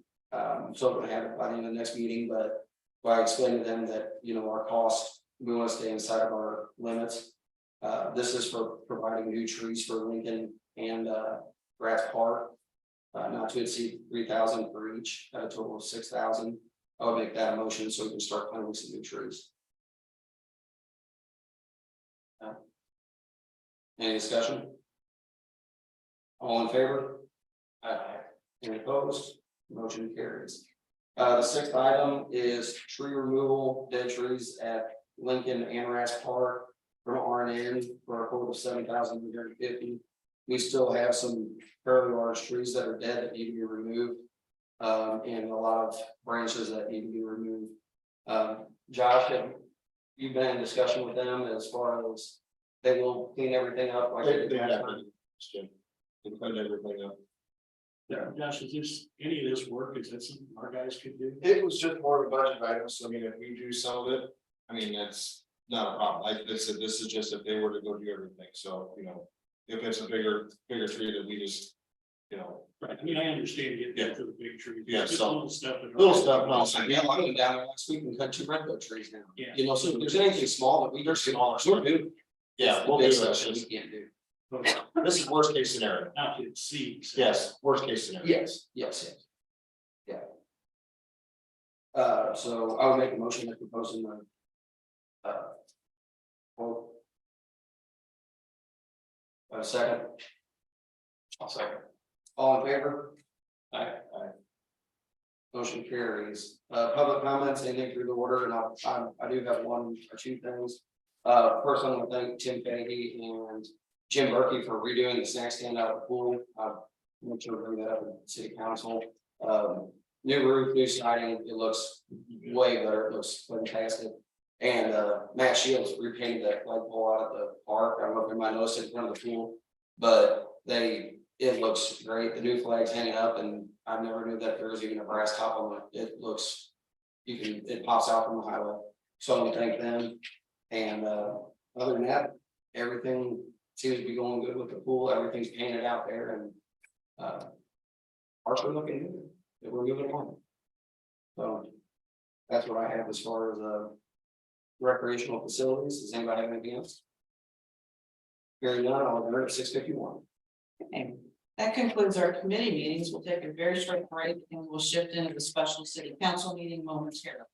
so I'm gonna have it by the end of the next meeting, but I explained to them that, you know, our cost, we want to stay inside of our limits. This is for providing new trees for Lincoln and Grass Park. Not to exceed 3,000 for each, at a total of 6,000. I would make that a motion so we can start planting some new trees. Any discussion? All in favor? Any opposed? Motion carries. The 6th item is tree removal, dead trees at Lincoln and Grass Park from RNN for a total of $7,350. We still have some fairly large trees that are dead that need to be removed. And a lot of branches that need to be removed. Josh, have you been in discussion with them as far as they will clean everything up like they did last time? They cleaned everything up. Yeah, Josh, is this, any of this work, is that something our guys could do? It was just more of a budget item, so I mean, if we do some of it, I mean, that's not a problem. Like I said, this is just if they were to go do everything, so, you know. If it's a bigger tree that we just, you know. Right, I mean, I understand getting into the big trees. Yeah, Just so- little stuff. that- Little stuff, no. Yeah, I went down there last week and cut 2 redwood trees down. Yeah. You know, so if there's anything small that we There's just smaller we'll do. Yeah, we'll Big do stuff that this. we can't do. This is worst case scenario. Not to exceed. so- Yes, worst case scenario. Yes. Yeah. So I would make a motion that proposing the. Well. A second. I'll second. All in favor? Aye. Motion carries. Public comments, anything through the order, and I do have 1 or 2 things. First, I want to thank Tim Fahey and Jim Berkey for redoing the snack stand out of the pool. I'm sure to bring that up in city council. New roof, new siding, it looks way better, it looks fantastic. And Matt Shields repainted that flagpole out at the park. I don't know if everybody noticed it in front of the pool, but it looks great. The new flag's hanging up, and I never knew that there was even a brass top on it. It looks, it pops out from the highway. So I want to thank them. And other than that, everything seems to be going good with the pool. Everything's painted out there, and parks are looking good. We're moving along. So that's what I have as far as recreational facilities. Does anybody have anything else? Hearing none, I'll adjourn at 6:51. Okay, that concludes our committee meetings. We'll take a very short break and we'll shift into the special city council meeting momentarily.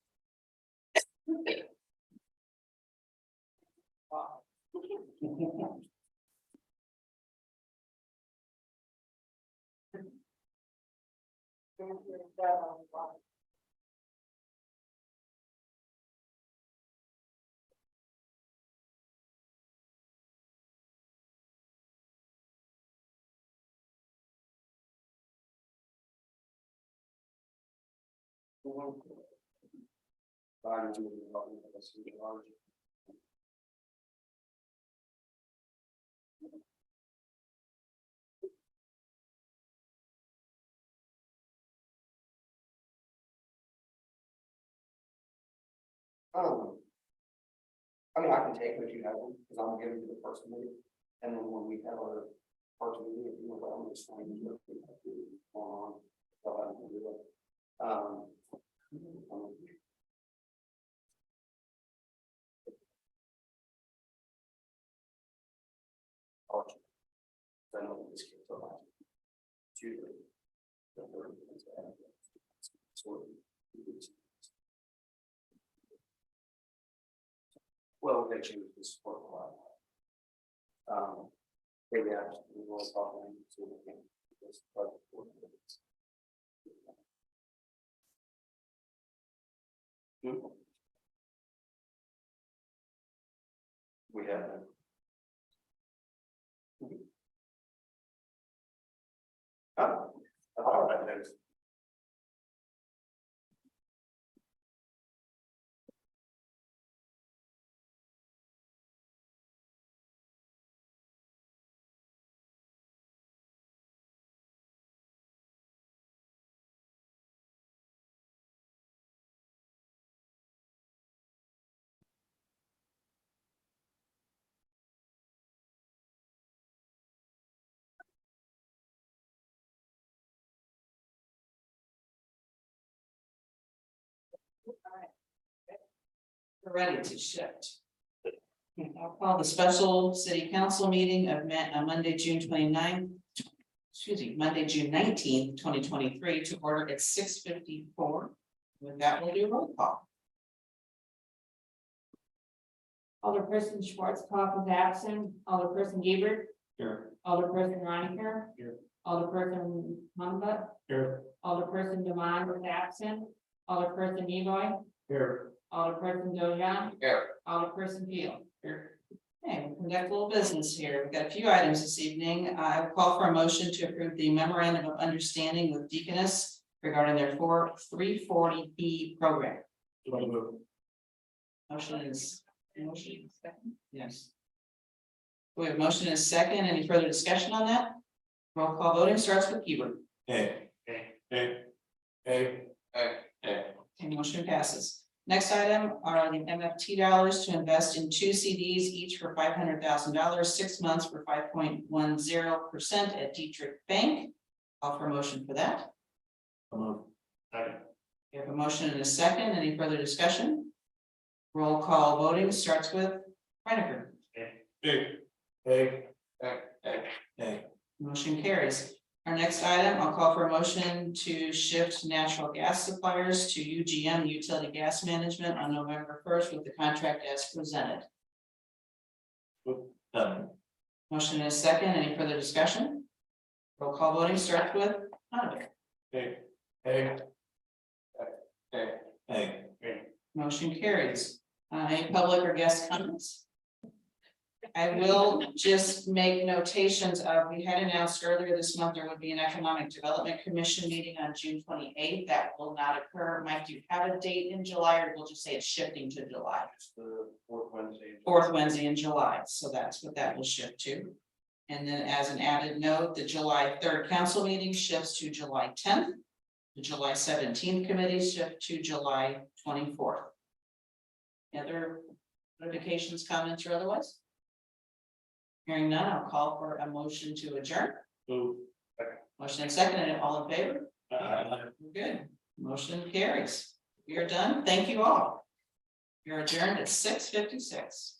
I mean, I can take what you have, because I'm giving to the first meeting, and then when we have our first meeting, if you know, I'm just trying to look at what we have going on. So I can do it. I know this kid's a lot. Well, they choose to support a lot. Maybe I will talk to them so we can. We have them. Oh, I thought about that. We're ready to shift. I'll call the special city council meeting of Monday, June 29th. Excuse me, Monday, June 19th, 2023 to order at 6:54. With that, we'll do a roll call. Alderperson Schwarzkopf is absent. Alderperson Hebert. Here. Alderperson Roniker. Here. Alderperson Monbut. Here. Alderperson Demond is absent. Alderperson Eloy. Here. Alderperson Dojan. Here. Alderperson Peel. Okay, we'll conduct a little business here. We've got a few items this evening. I will call for a motion to approve the memorandum of understanding with Deaconess regarding their 340B program. Motion is. Second? Yes. We have motion is second. Any further discussion on that? Roll call voting starts with Hebert. Hey. Hey. Okay, motion passes. Next item are the MFT dollars to invest in 2 CDs, each for $500,000, 6 months for 5.10% at Dietrich Bank. Call for a motion for that. We have a motion and a second. Any further discussion? Roll call voting starts with Reiniger. Motion carries. Our next item, I'll call for a motion to shift natural gas suppliers to UGM Utility Gas Management on November 1st with the contract as presented. Motion is second. Any further discussion? Roll call voting starts with Donovan. Motion carries. Any public or guest comments? I will just make notations of, we had announced earlier this month, there would be an Economic Development Commission meeting on June 28th. That will not occur. Mike, do you have a date in July, or we'll just say it's shifting to July? It's the fourth Wednesday. Fourth Wednesday in July, so that's what that will shift to. And then as an added note, the July 3rd council meeting shifts to July 10th. The July 17th committee shift to July 24th. Other notifications, comments, or otherwise? Hearing none, I'll call for a motion to adjourn. Motion and second, and all in favor? Good. Motion carries. We are done. Thank you all. You're adjourned at 6:56.